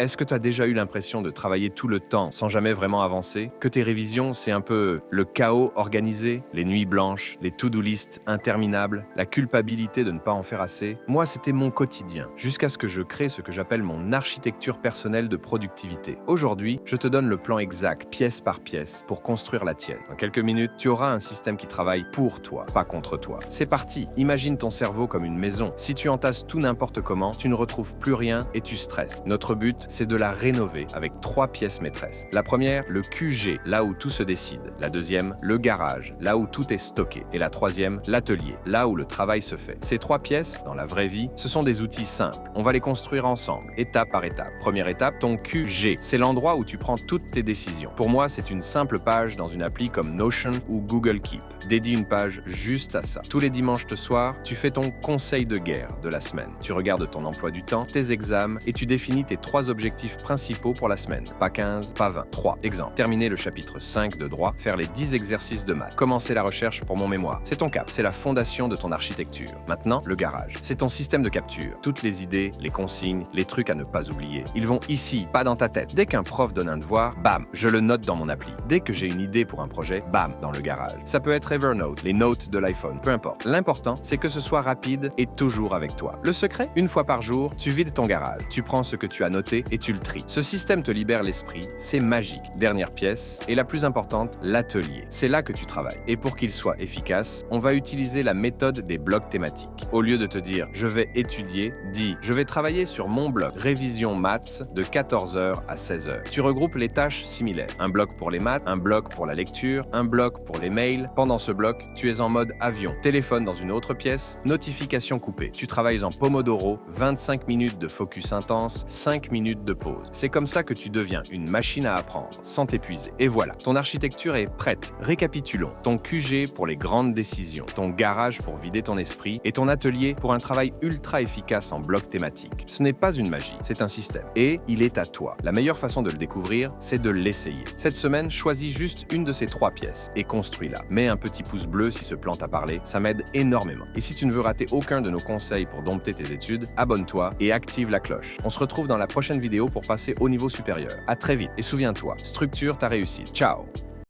Est-ce que tu as déjà eu l'impression de travailler tout le temps sans jamais vraiment avancer? Que tes révisions, c'est un peu le chaos organisé, les nuits blanches, les to-do list interminables, la culpabilité de ne pas en faire assez? Moi, c'était mon quotidien, jusqu'à ce que je crée ce que j'appelle mon architecture personnelle de productivité. Aujourd'hui, je te donne le plan exact, pièce par pièce, pour construire la tienne. Dans quelques minutes, tu auras un système qui travaille pour toi, pas contre toi. C'est parti! Imagine ton cerveau comme une maison. Si tu entasses tout n'importe comment, tu ne retrouves plus rien et tu stresses. Notre but, c'est de la rénover avec 3 pièces maîtresses. La première, le QG, là où tout se décide. La deuxième, le garage, là où tout est stocké. Et la troisième, l'atelier, là où le travail se fait. Ces 3 pièces, dans la vraie vie, ce sont des outils simples. On va les construire ensemble, étape par étape. Première étape, ton QG. C'est l'endroit où tu prends toutes tes décisions. Pour moi, c'est une simple page dans une appli comme Notion ou Google Keep. Dédie une page juste à ça. Tous les dimanches de soir, tu fais ton conseil de guerre de la semaine. Tu regardes ton emploi du temps, tes examens et tu définis tes 3 objectifs principaux pour la semaine. Pas 15, pas 20. 3. Exemple. Terminer le chapitre 5 de droit, faire les 10 exercices de maths. Commencer la recherche pour mon mémoire. C'est ton cap. C'est la fondation de ton architecture. Maintenant, le garage. C'est ton système de capture. Toutes les idées, les consignes, les trucs à ne pas oublier. Ils vont ici, pas dans ta tête. Dès qu'un prof donne un devoir, bam, je le note dans mon appli. Dès que j'ai une idée pour un projet, bam, dans le garage. Ça peut être Evernote, les notes de l'iPhone, peu importe. L'important, c'est que ce soit rapide et toujours avec toi. Le secret, une fois par jour, tu vides ton garage. Tu prends ce que tu as noté et tu le tries. Ce système te libère l'esprit, c'est magique. Dernière pièce, et la plus importante, l'atelier. C'est là que tu travailles. Et pour qu'il soit efficace, on va utiliser la méthode des blocs thématiques. Au lieu de te dire « je vais étudier », dis « je vais travailler sur mon bloc révision maths de 14h à 16h ». Tu regroupes les tâches similaires. Un bloc pour les maths, un bloc pour la lecture, un bloc pour les mails. Pendant ce bloc, tu es en mode avion. Téléphone dans une autre pièce, notification coupée. Tu travailles en Pomodoro, 25 minutes de focus intense, 5 minutes de pause. C'est comme ça que tu deviens une machine à apprendre, sans t'épuiser. Et voilà, ton architecture est prête. Récapitulons. Ton QG pour les grandes décisions, ton garage pour vider ton esprit et ton atelier pour un travail ultra efficace en bloc thématique. Ce n'est pas une magie, c'est un système. Et il est à toi. La meilleure façon de le découvrir, c'est de l'essayer. Cette semaine, choisis juste une de ces 3 pièces et construis-la. Mets un petit pouce bleu si ce plan t'a parlé, ça m'aide énormément. Et si tu ne veux rater aucun de nos conseils pour dompter tes études, abonne-toi et active la cloche. On se retrouve dans la prochaine vidéo pour passer au niveau supérieur. À très vite et souviens-toi, structure ta réussite. Ciao!